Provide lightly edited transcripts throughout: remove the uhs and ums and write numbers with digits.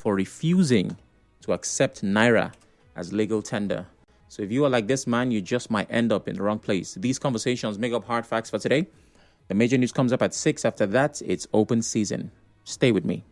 for refusing to accept Naira as legal tender. So if you are like this man, you just might end up in the wrong place. These conversations make up hard facts for today. The major news comes up at 6. After that, it's open season. Stay with me.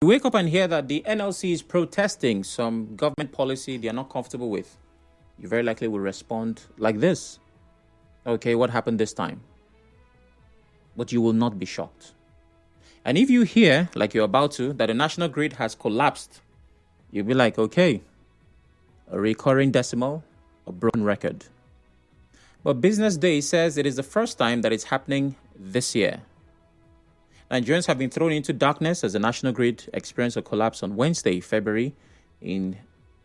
You wake up and hear that the NLC is protesting some government policy they are not comfortable with. You very likely will respond like this. Okay, what happened this time? But you will not be shocked. And if you hear, like you're about to, that the national grid has collapsed, you'll be like, okay, a recurring decimal, a broken record. But Business Day says it is the first time that it's happening this year. Nigerians have been thrown into darkness as the national grid experienced a collapse on Wednesday, February in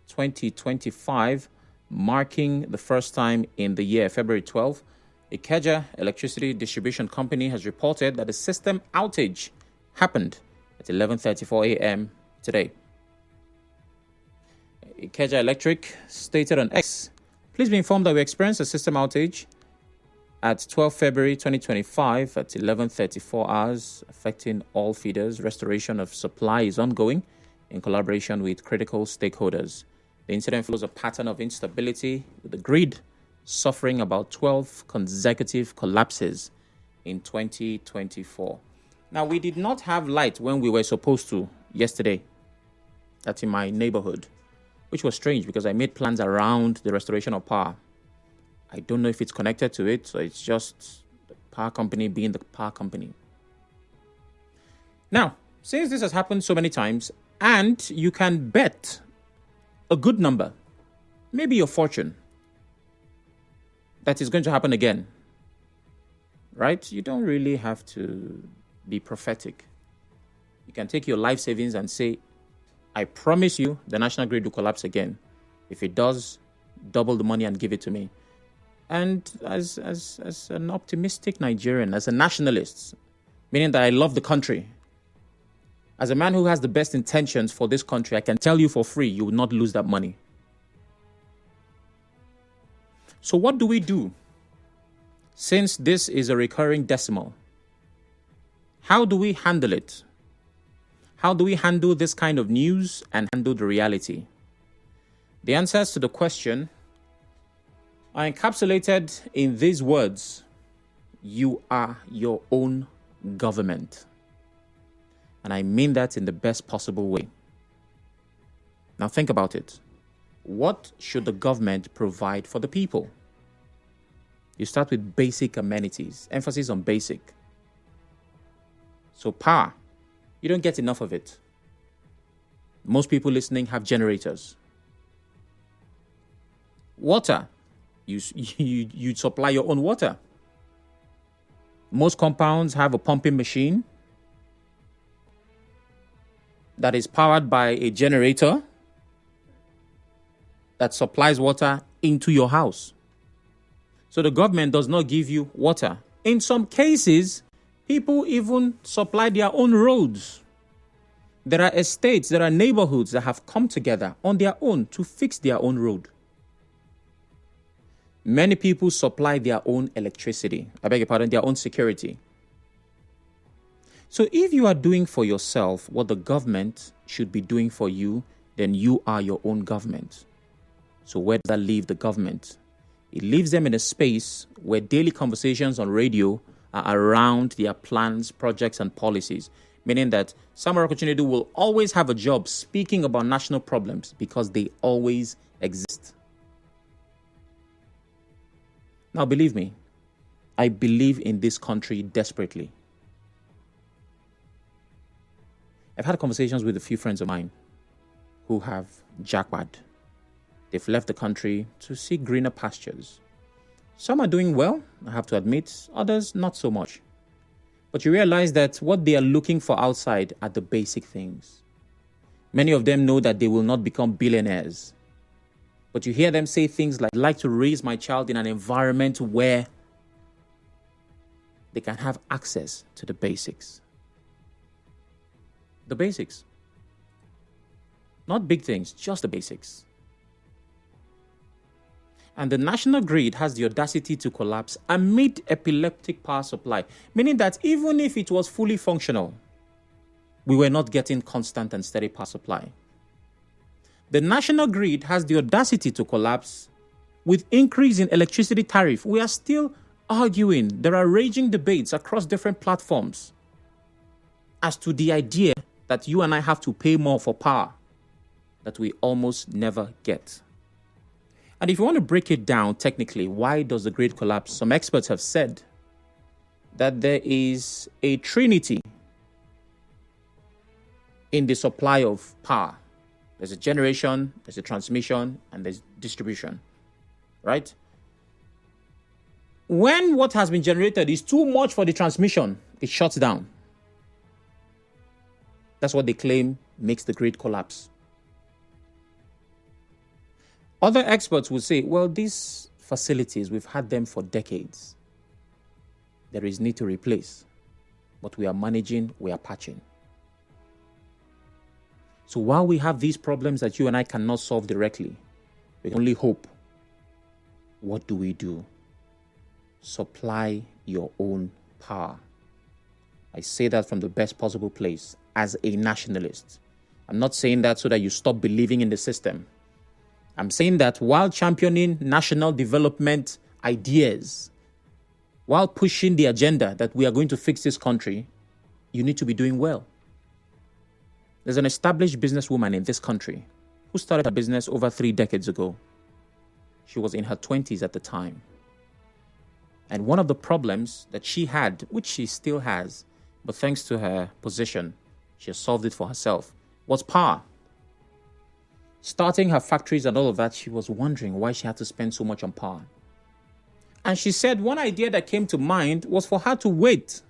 2025, marking the first time in the year. February 12, Ikeja Electricity Distribution Company has reported that a system outage happened at 11:34 a.m. today. Ikeja Electric stated on X, "Please be informed that we experienced a system outage at 12 February 2025 at 11:34 hours, affecting all feeders. Restoration of supply is ongoing in collaboration with critical stakeholders. The incident follows a pattern of instability, with the grid suffering about 12 consecutive collapses in 2024. Now, we did not have light when we were supposed to yesterday. That's in my neighborhood, which was strange because I made plans around the restoration of power. I don't know if it's connected to it, so it's just the power company being the power company. Now, since this has happened so many times, and you can bet a good number, maybe your fortune, that is going to happen again, right? You don't really have to be prophetic. You can take your life savings and say, I promise you the national grid will collapse again. If it does, double the money and give it to me. And as an optimistic Nigerian, as a nationalist, meaning that I love the country, as a man who has the best intentions for this country, I can tell you for free, you will not lose that money. So what do we do? Since this is a recurring decimal, how do we handle it? How do we handle this kind of news and handle the reality? The answers to the question are encapsulated in these words: you are your own government. And I mean that in the best possible way. Now think about it. What should the government provide for the people? You start with basic amenities, emphasis on basic. So power, you don't get enough of it. Most people listening have generators. Water, you supply your own water. Most compounds have a pumping machine that is powered by a generator that supplies water into your house. So the government does not give you water. In some cases, people even supply their own roads. There are estates, there are neighborhoods that have come together on their own to fix their own road. Many people supply their own electricity. I beg your pardon, their own security. So if you are doing for yourself what the government should be doing for you, then you are your own government. So where does that leave the government? It leaves them in a space where daily conversations on radio are around their plans, projects, and policies, meaning that Samuel Okuchinedu will always have a job speaking about national problems because they always exist. Now, believe me, I believe in this country desperately. I've had conversations with a few friends of mine who have jackpot. They've left the country to seek greener pastures. Some are doing well, I have to admit, others not so much. But you realize that what they are looking for outside are the basic things. Many of them know that they will not become billionaires. But you hear them say things like, I'd like to raise my child in an environment where they can have access to the basics. The basics. Not big things, just the basics. And the national grid has the audacity to collapse amid epileptic power supply, meaning that even if it was fully functional, we were not getting constant and steady power supply. The national grid has the audacity to collapse with increase in electricity tariff. We are still arguing. There are raging debates across different platforms as to the idea that you and I have to pay more for power that we almost never get. And if you want to break it down technically, why does the grid collapse? Some experts have said that there is a trinity in the supply of power. There's a generation, there's a transmission, and there's distribution, right? When what has been generated is too much for the transmission, it shuts down. That's what they claim makes the grid collapse. Other experts will say, well, these facilities, we've had them for decades. There is need to replace. But we are managing, we are patching. So while we have these problems that you and I cannot solve directly, we can only hope. What do we do? Supply your own power. I say that from the best possible place as a nationalist. I'm not saying that so that you stop believing in the system. I'm saying that while championing national development ideas, while pushing the agenda that we are going to fix this country, you need to be doing well. There's an established businesswoman in this country who started a business over 3 decades ago. She was in her 20s at the time. And one of the problems that she had, which she still has, but thanks to her position, she has solved it for herself, was power. Starting her factories and all of that, she was wondering why she had to spend so much on power. And she said one idea that came to mind was for her to wait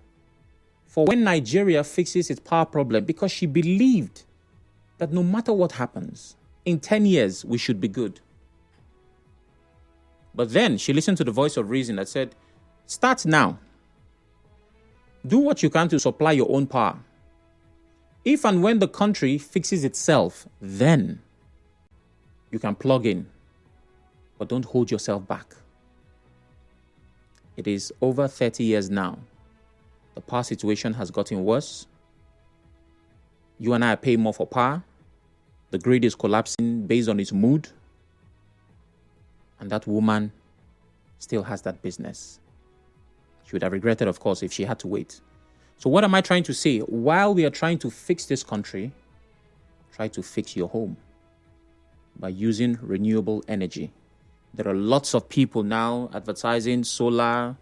for when Nigeria fixes its power problem, because she believed that no matter what happens, in 10 years, we should be good. But then she listened to the voice of reason that said, start now. Do what you can to supply your own power. If and when the country fixes itself, then you can plug in, but don't hold yourself back. It is over 30 years now. The power situation has gotten worse. You and I are paying more for power. The grid is collapsing based on its mood. And that woman still has that business. She would have regretted, of course, if she had to wait. So what am I trying to say? While we are trying to fix this country, try to fix your home by using renewable energy. There are lots of people now advertising solar.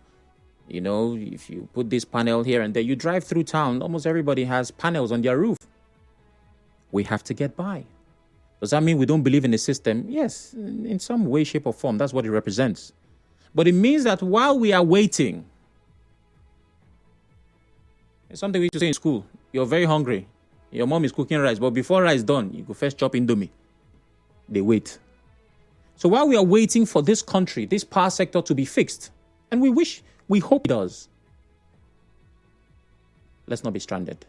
You know, if you put this panel here and there, you drive through town, almost everybody has panels on their roof. We have to get by. Does that mean we don't believe in the system? Yes, in some way, shape, or form. That's what it represents. But it means that while we are waiting, it's something we used to say in school. You're very hungry. Your mom is cooking rice, but before rice is done, you go first chop indomie. They wait. So while we are waiting for this country, this power sector to be fixed, and we hope it does, let's not be stranded.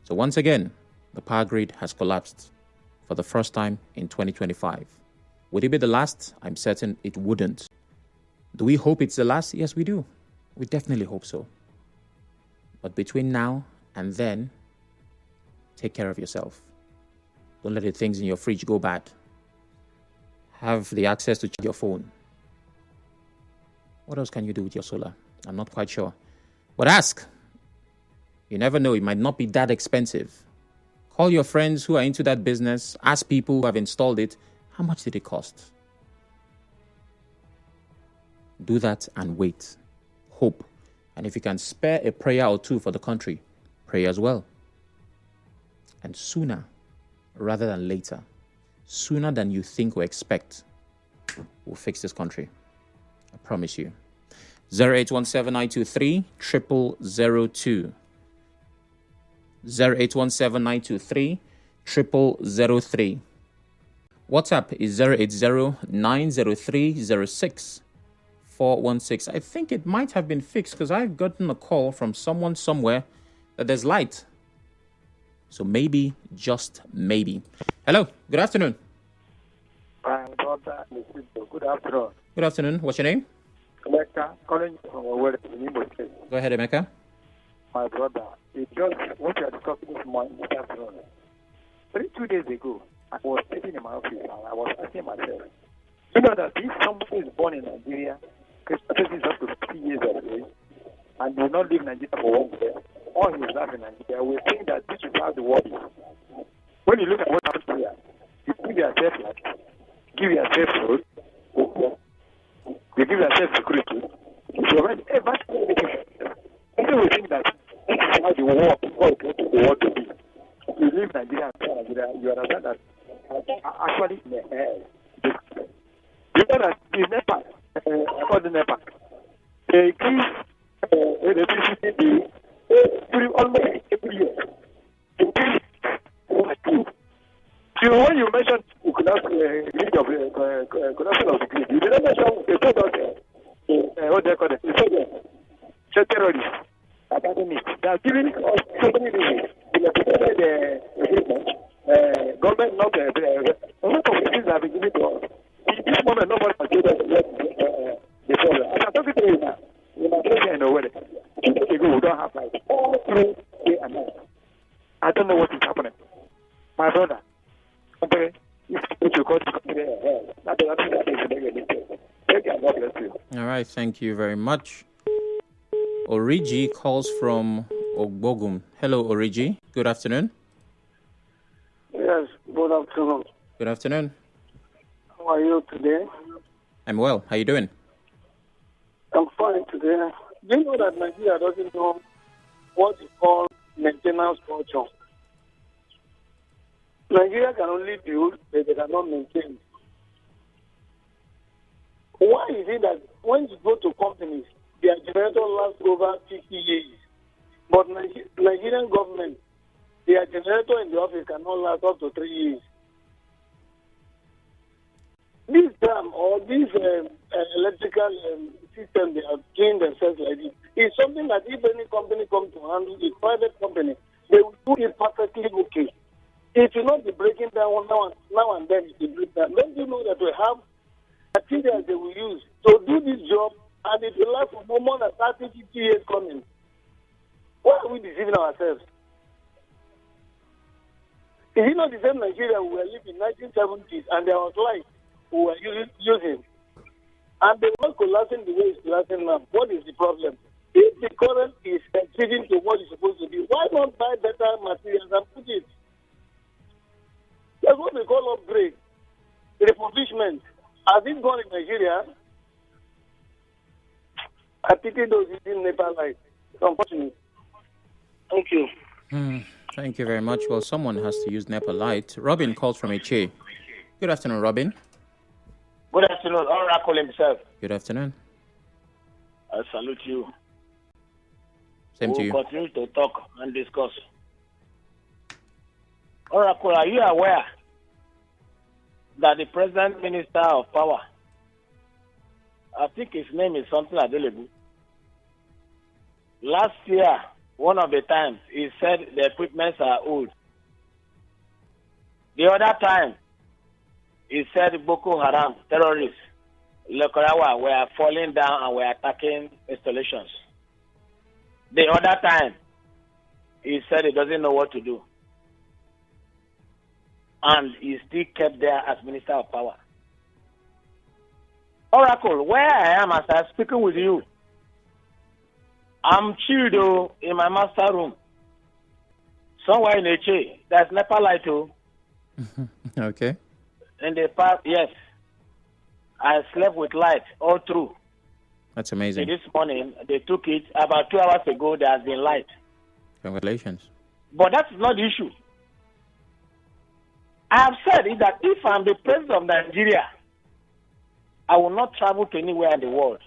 So once again, the power grid has collapsed for the first time in 2025. Would it be the last? I'm certain it wouldn't. Do we hope it's the last? Yes, we do. We definitely hope so. But between now and then, take care of yourself. Don't let the things in your fridge go bad. Have the access to charge your phone. What else can you do with your solar? I'm not quite sure. But ask. You never know. It might not be that expensive. Call your friends who are into that business. Ask people who have installed it. How much did it cost? Do that and wait. Hope. And if you can spare a prayer or two for the country, pray as well. And sooner rather than later, sooner than you think or expect, we'll fix this country. I promise you. 0817-923-0002. 0817-923-0003. WhatsApp is 080-903-06-416. I think it might have been fixed because I've gotten a call from someone somewhere that there's light. So maybe, just maybe. Hello, good afternoon. Good afternoon. Good afternoon. What's your name? Emeka, calling from Wabara, Unizik. Go ahead, Emeka. My brother, it just what you are discussing this morning, this afternoon. 2 days ago, I was sitting in my office and I was asking myself, you know that if somebody is born in Nigeria, because person is up to 50 years of age, and will not leave Nigeria for 1 year, all his life in Nigeria, we think that this is how the world is. When you look at what happens here, you give yourself like, give yourself food, you give yourself security, if you already ever people will think that this is how the world to be. You leave Nigeria and come Nigeria, you understand that actually in the air. You know that in Nepal, according to Nepal, they give electricity bill almost every year. So when you mentioned corruption of the grid, you didn't mention the what they call it, the terrorists, academics. They are giving us so many reasons. The government not a lot of things have been given to us. In this moment, nobody has given us the problem. As I'm talking to you now, in my place in Owerri, 2 days ago, we don't have light. All through day and night. I don't know what is happening. My brother, okay, if you go to that's the thing that is very thank you and God bless you. All right, thank you very much. Origi calls from Ogbogum. Hello, Origi. Good afternoon. Yes, good afternoon. Good afternoon. How are you today? I'm well. How you doing? I'm fine today. Do you know that Nigeria doesn't know what is called maintenance culture? Nigeria can only build, but they cannot maintain. Why is it that when you go to companies, their generator lasts over 50 years, but Nigerian government, their generator in the office cannot last up to 3 years? This dam or this electrical system they are doing themselves like this is something that if any company comes to handle, a private company, they will do it perfectly okay. It will not be breaking down now and then. It will break down. Don't you know that we have materials they will use to do this job, and it will last for no more than 30, 50 years coming? Why are we deceiving ourselves? Is it not the same Nigeria we were living in 1970s and there was light we were using? And they were collapsing the way it's collapsing now. What is the problem? If the current is exceeding to what it's supposed to be, why not buy better materials and put it? That's what we call upgrade. Refurbishment. Has it gone in Nigeria? I pity those using Nepal light. It's unfortunate. Thank you. Thank you very much. Well, someone has to use NEPA light. Robin calls from HA. Good afternoon, Robin. Good afternoon, Oracle himself. Good afternoon. I salute you. Same to you. We'll continue to talk and discuss. Oracle, are you aware that the President Minister of Power, I think his name is something available, last year, one of the times, he said the equipments are old. The other time, He said Boko Haram terrorists, Lokorawa, were falling down and were attacking installations. The other time, he said he doesn't know what to do. And he still kept there as Minister of Power. Oracle, where I am as I'm speaking with you, I'm chilled though, in my master room. Somewhere in Eche, there's NEPA light too. Okay. In the past, yes. I slept with light all through. That's amazing. So this morning, they took it. About 2 hours ago, there has been light. Congratulations. But that's not the issue. I have said is that if I'm the president of Nigeria, I will not travel to anywhere in the world.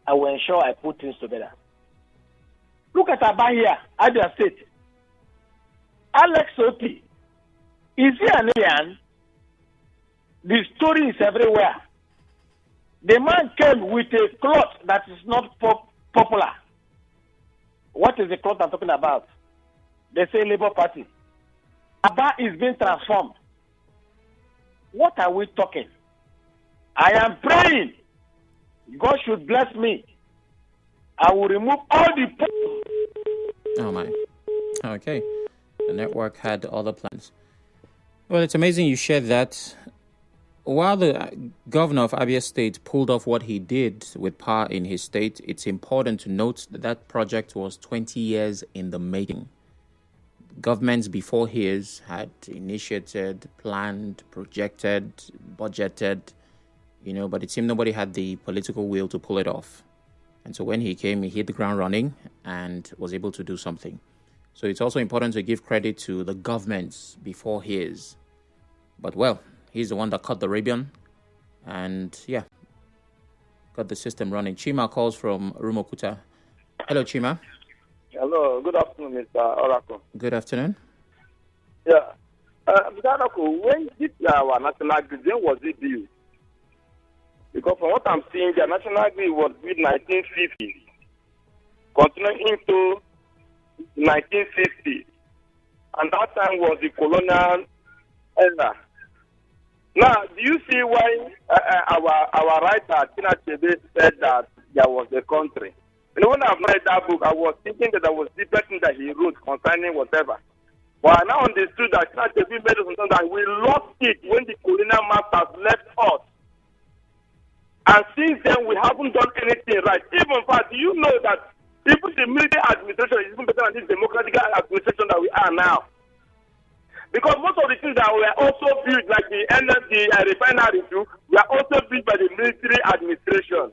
I will ensure I put things together. Look at Aba here, Abia State. Alex Oti. Is he an alien? The story is everywhere. The man came with a cloth that is not popular. What is the cloth I'm talking about? They say Labour Party. Aba is being transformed. What are we talking? I am praying. God should bless me. I will remove all the... Oh, my. Okay. The network had other plans. Well, it's amazing you shared that. While the governor of Abia State pulled off what he did with power in his state, it's important to note that that project was 20 years in the making. Governments before his had initiated, planned, projected, budgeted, but it seemed nobody had the political will to pull it off. And so when he came, he hit the ground running and was able to do something. So it's also important to give credit to the governments before his. But, well, he's the one that cut the ribbon and, got the system running. Chima calls from Rumokuta. Hello, Chima. Hello, good afternoon, Mr. Oracle. Good afternoon. Yeah. Mr. Oracle, when did our national grid, when was it built? Because from what I'm seeing, the national grid was built in 1950, continuing into 1960. And that time was the colonial era. Now, do you see why our writer, Tina Chebe, said that there was a country? When I read that book, I was thinking that there was different things that he wrote concerning whatever. But I now understood that Tina Chebe made us understand that we lost it when the colonial masters left us. And since then, we haven't done anything right. Even, in fact, do you know that even the military administration is even better than this democratic administration that we are now? Because most of the things that were also built, like the energy refinery too, were also built by the military administration.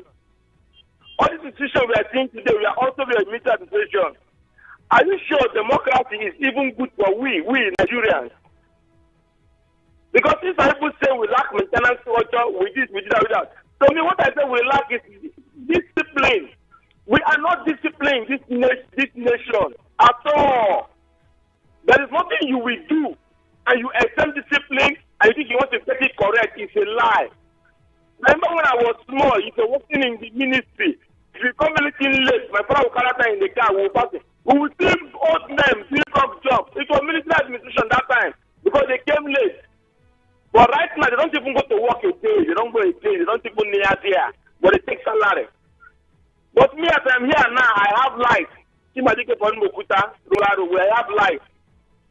All these institutions we are seeing today, we are also by the military administration. Are you sure democracy is even good for we Nigerians? Because if people say we lack maintenance culture, we did that. So me, what I say we lack is discipline. We are not disciplined, this nation, at all. There is nothing you will do, and you attempt discipline, and you think you want to take it correct. It's a lie. Remember when I was small, if you're working in the ministry, if you come a little late, my father will carry in the car, we will pass it. We will see old men doing rough jobs. It was military administration that time, because they came late. But right now, they don't even go to work a day. They don't go a day. They don't even near there. But they take salary. But me, as I'm here now, I have life. I have life.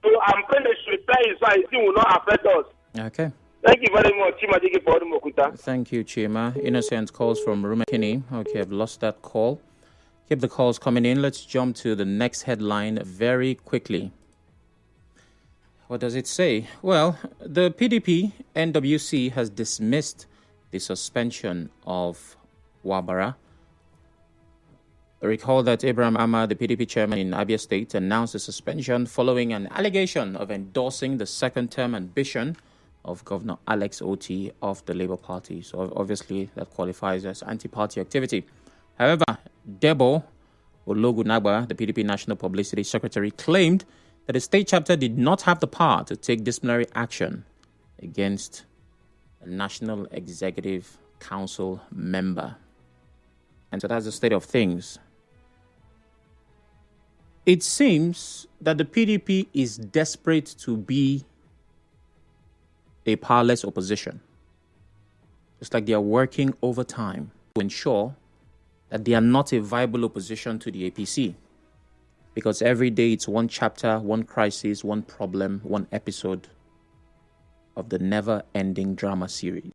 So I'm praying they should repair it so it will not affect us. Okay. Thank you very much, Chima. Thank you, Chima. Innocent calls from Rumekini. Okay, I've lost that call. Keep the calls coming in. Let's jump to the next headline very quickly. What does it say? Well, the PDP NWC has dismissed the suspension of Wabara. Recall that Abraham Amma, the PDP chairman in Abia State, announced the suspension following an allegation of endorsing the second-term ambition of Governor Alex Oti of the Labour Party. So obviously that qualifies as anti-party activity. However, Debo Ologunagba, the PDP National Publicity Secretary, claimed that the state chapter did not have the power to take disciplinary action against a National Executive Council member. And so that's the state of things. It seems that the PDP is desperate to be a powerless opposition. It's like they are working overtime to ensure that they are not a viable opposition to the APC. Because every day it's one chapter, one crisis, one problem, one episode of the never-ending drama series.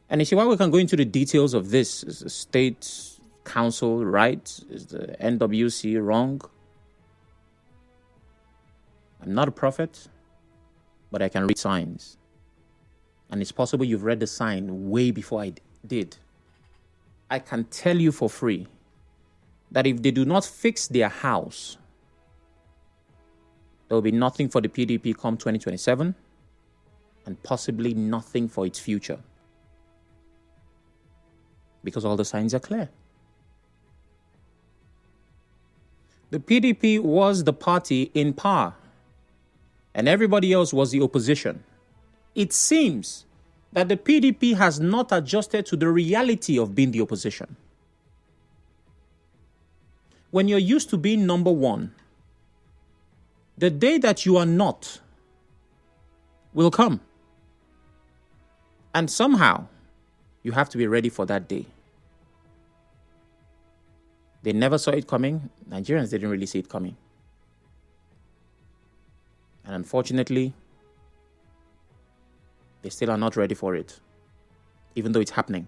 And you see, while we can go into the details of this, is the state council right? Is the NWC wrong? I'm not a prophet, but I can read signs. And it's possible you've read the sign way before I did. I can tell you for free that if they do not fix their house, there will be nothing for the PDP come 2027 and possibly nothing for its future. Because all the signs are clear. The PDP was the party in power and everybody else was the opposition. It seems that the PDP has not adjusted to the reality of being the opposition. When you're used to being number one, the day that you are not will come. And somehow, you have to be ready for that day. They never saw it coming. Nigerians didn't really see it coming. And unfortunately, they still are not ready for it, even though it's happening.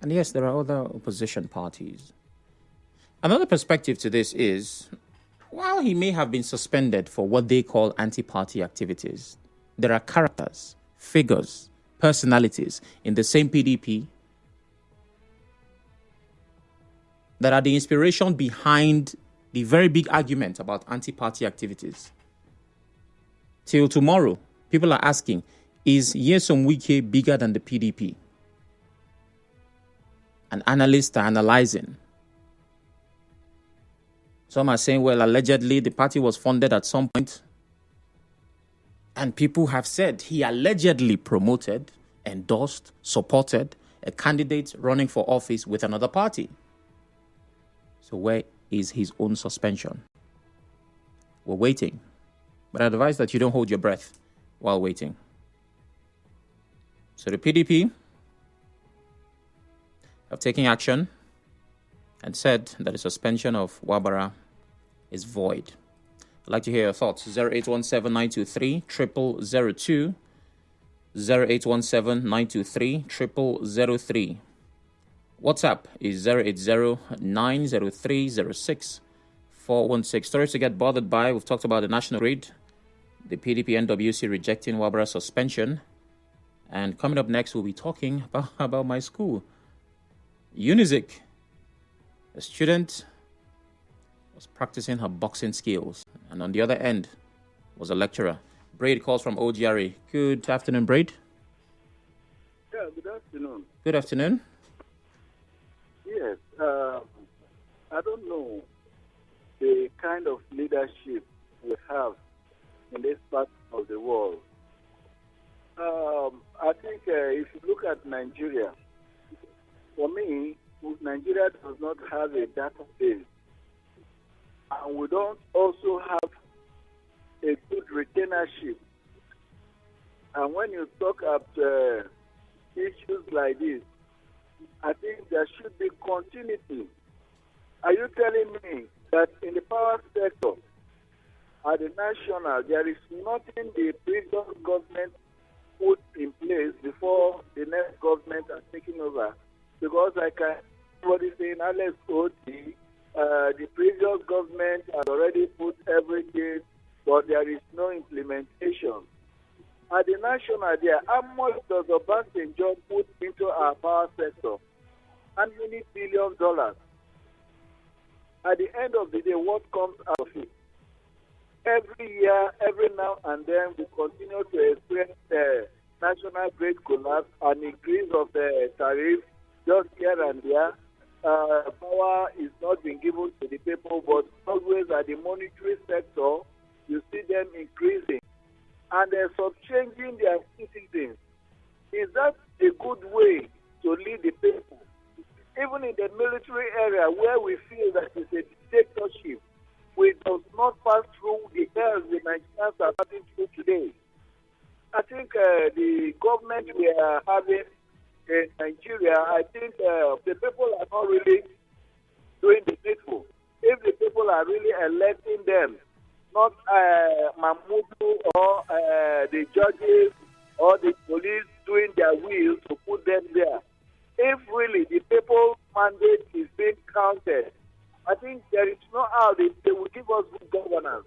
And yes, there are other opposition parties. Another perspective to this is, while he may have been suspended for what they call anti-party activities, there are characters, figures, personalities in the same PDP that are the inspiration behind the very big argument about anti-party activities. Till tomorrow, people are asking, is Nyesom Wike bigger than the PDP? And analysts are analyzing. Some are saying, well, allegedly the party was funded at some point. And people have said he allegedly promoted, endorsed, supported a candidate running for office with another party. So where is his own suspension? We're waiting. But I advise that you don't hold your breath while waiting. So the PDP have taken action and said that the suspension of Wabara is void. I'd like to hear your thoughts. 0817-923-0002, 0817-923-0003. WhatsApp is 080-903-06-416. Stories to get bothered by. We've talked about the national grid, the PDP NWC rejecting Wabara suspension. And coming up next, we'll be talking about my school. Unizik, a student, was practicing her boxing skills. And on the other end was a lecturer. Braid calls from OGRA. Good afternoon, Braid. Yeah, good afternoon. Good afternoon. Yes, I don't know the kind of leadership we have in this part of the world. I think if you look at Nigeria, for me, Nigeria does not have a database, and we don't also have a good retainership. And when you talk about issues like this, I think there should be continuity. Are you telling me that in the power sector, at the national, there is nothing the previous government put in place before the next government are taking over? Because I can what is saying, Alex Oti, the previous government had already put everything, but there is no implementation. At the national there, how much does Obasanjo put into our power sector? How many billion dollars? At the end of the day, what comes out of it? Every year, every now and then, we continue to experience national grid collapse, an increase of the tariff just here and there. Power is not being given to the people, but always at the monetary sector, you see them increasing. And they're subchanging their citizens. Is that a good way to lead the people? Even in the military area where we feel that it's a dictatorship, we does not pass through the hell the Nigerians are passing through today. I think the government we are having in Nigeria, I think the people are not really doing the needful. If the people are really electing them, not Mahmoud or the judges or the police doing their will to put them there. If really the people's mandate is being counted, I think there is no how they will give us good governance.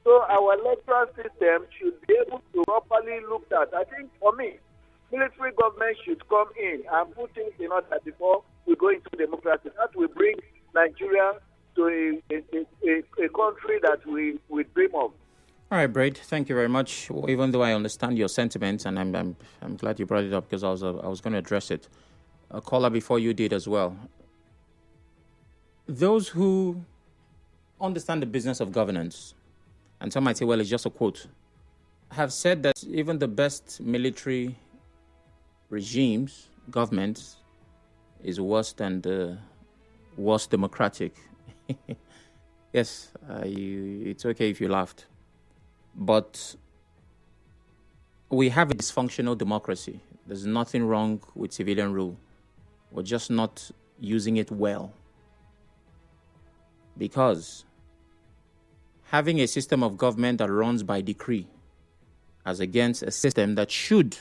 So our electoral system should be able to properly look at. I think for me, military government should come in and put things in order before we go into democracy. That will bring Nigeria to a country that we dream of. All right, Braid, thank you very much. Even though I understand your sentiments, and I'm glad you brought it up because I was going to address it. A caller before you did as well. Those who understand the business of governance, and some might say, well, it's just a quote, have said that even the best military regimes, governments, is worse than the worst democratic. Yes, it's okay if you laughed. But we have a dysfunctional democracy. There's nothing wrong with civilian rule. We're just not using it well. Because having a system of government that runs by decree as against a system that should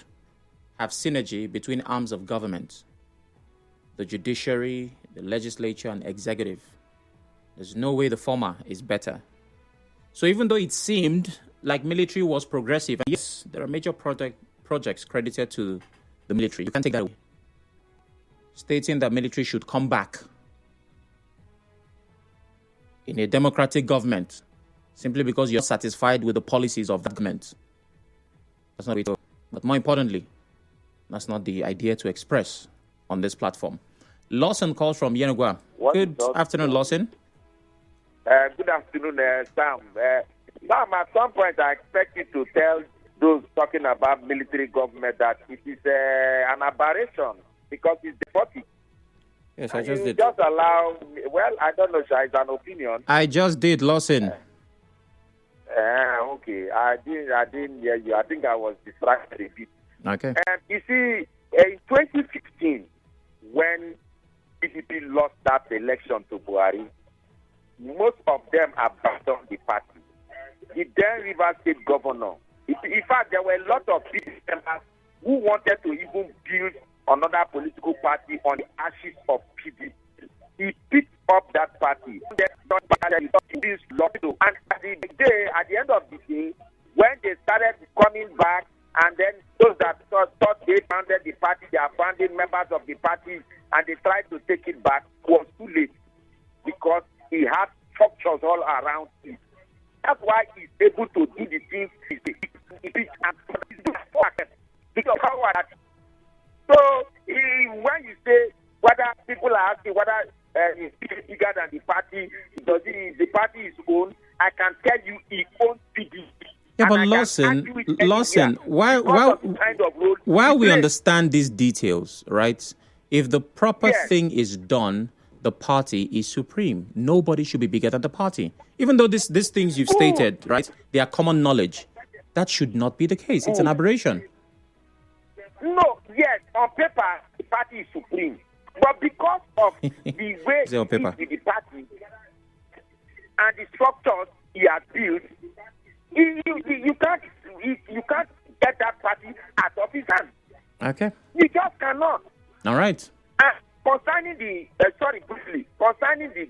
have synergy between arms of government, the judiciary, the legislature, and executive. There's no way the former is better. So even though it seemed like military was progressive, and yes, there are major projects credited to the military, you can't take that away, stating that military should come back in a democratic government simply because you're satisfied with the policies of that government. That's not it. But more importantly, that's not the idea to express on this platform. Lawson calls from Yenagua. Good afternoon, Lawson. Good afternoon, Sam. Sam, at some point, I expect you to tell those talking about military government that it is an aberration because it's despotic. Yes, I just did. Just allow, well, I don't know, sir, it's an opinion. I just did, Lawson. Okay, I didn't hear you. I think I was distracted a bit. Okay. You see, in 2015, when PDP lost that election to Buhari, most of them abandoned the party. The then River State governor, in fact, there were a lot of PDP members who wanted to even build another political party on the ashes of PDP. He picked up that party. And at the end of the day, when they started coming back, and then those that thought they founded the party, they abandoned members of the party, and they tried to take it back, was too late because he had structures all around him. That's why he's able to do the things he's doing. So when you say whether people are asking whether he's bigger than the party, the party is owned, I can tell you he owns PDP. Yeah, but Lawson, while we understand these details, right? If the proper thing is done, the party is supreme. Nobody should be bigger than the party. Even though these things you've stated, right, they are common knowledge. That should not be the case. It's an aberration. No, yes, on paper, the party is supreme. But because of the way on paper? The party and the structures he has built, you can't get that party out of his hands. Okay. You just cannot. All right. Concerning the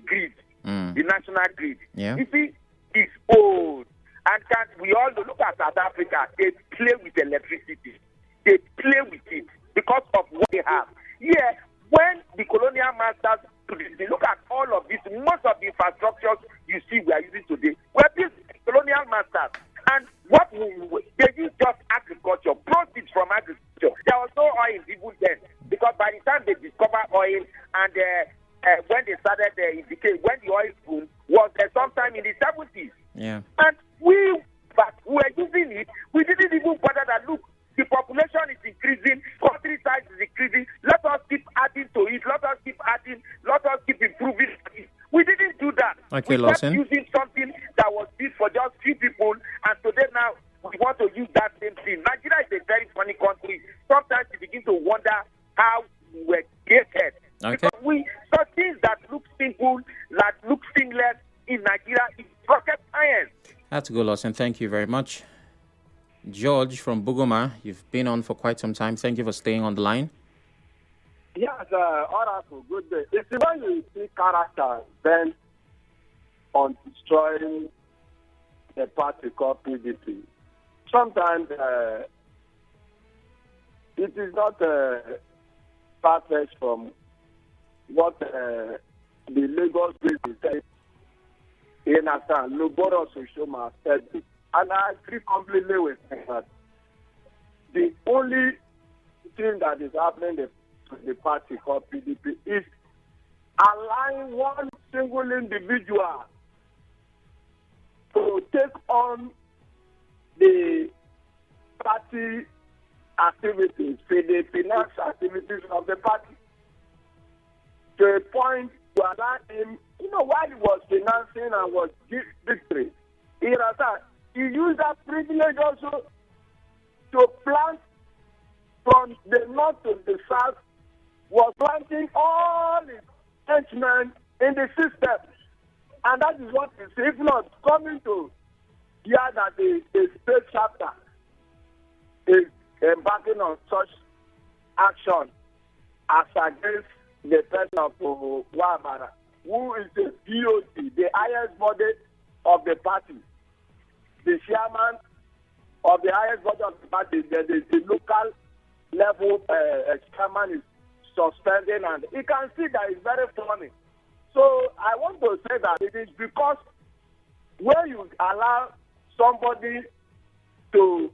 grid, the national grid, you see, it's old. And we all look at South Africa, they play with electricity. They play with it because of what they have. Yeah, when the colonial masters, they look at all of this, most of the infrastructures you see we are using today, were these colonial masters. And what they use just agriculture, proceeds from agriculture. There was no oil even then, because by the time they discovered oil and when they started when the oil boom was sometime in the 70s. Yeah. And we were using it. We didn't even bother that, look, the population is increasing, country size is increasing. Let us keep adding to it. Let us keep adding. Let us keep improving it. We didn't do that. Okay, we Lawson. kept using something people, and today now we want to use that same thing. Nigeria is a very funny country. Sometimes you begin to wonder how we were created. Okay. Because some things that look simple, that look seamless in Nigeria is rocket science. That's good, Lawson. Thank you very much. George from Bugoma, you've been on for quite some time. Thank you for staying on the line. Yes, Oracle, good day. It's when you see character bent on destroying a party called PDP. Sometimes it is not far-fetched from what the Lagos business said. In Assam, Luboro Soshoma said it. And I agree completely with that. The only thing that is happening to the party called PDP is allowing one single individual to take on the party activities, the finance activities of the party, to a point to allow him, while he was financing and was victory, he used that privilege also to plant from the north to the south, was planting all his henchmen in the system. And that is what is, if not coming to hear that the state chapter is embarking on such action as against the person of Wabara, who is the DOC, the highest body of the party. The chairman of the highest body of the party, the local level chairman is suspending, and you can see that it's very funny. So I want to say that it is because when you allow somebody to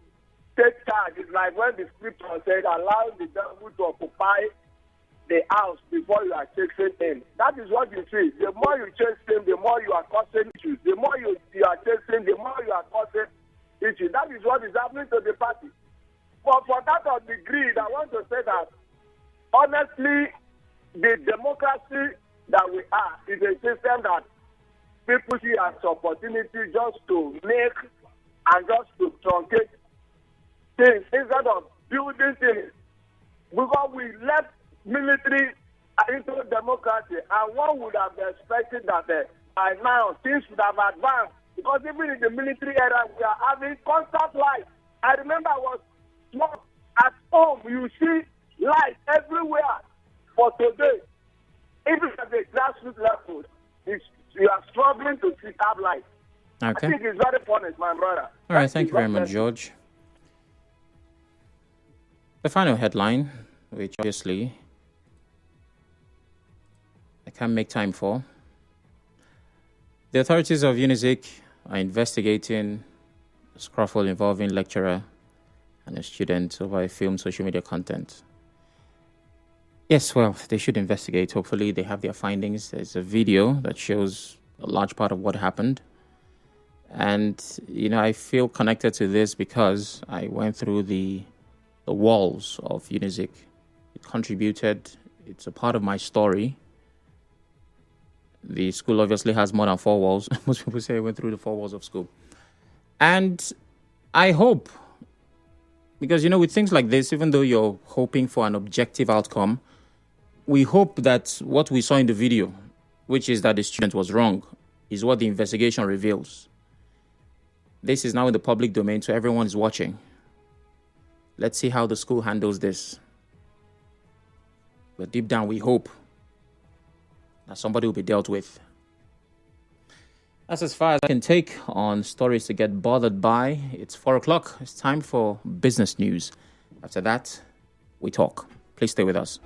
take charge, it's like when the scripture said, allow the devil to occupy the house before you are chasing him. That is what you see. The more you chase him, the more you are causing issues. The more you are chasing, the more you are causing issues. That is what is happening to the party. But for that of the greed, I want to say that, honestly, the democracy that we are is a system that people see as opportunity just to make and just to truncate things instead of building things. Because we left military into democracy, and one would have expected that by now things would have advanced. Because even in the military era, we are having constant light. I remember I was not at home. You see light everywhere. But today, even at the grassroots level, you are struggling to see that light. Okay. I think it's very funny, my brother. All right, thank you very much, George. The final headline, which obviously I can't make time for. The authorities of Unizik are investigating a scuffle involving lecturer and a student over a film social media content. Yes, well, they should investigate. Hopefully they have their findings. There's a video that shows a large part of what happened. And, I feel connected to this because I went through the walls of Unizik. It contributed. It's a part of my story. The school obviously has more than 4 walls. Most people say I went through the 4 walls of school. And I hope, because, with things like this, even though you're hoping for an objective outcome, we hope that what we saw in the video, which is that the student was wrong, is what the investigation reveals. This is now in the public domain, so everyone is watching. Let's see how the school handles this. But deep down, we hope that somebody will be dealt with. That's as far as I can take on stories to get bothered by. It's 4 o'clock. It's time for business news. After that, we talk. Please stay with us.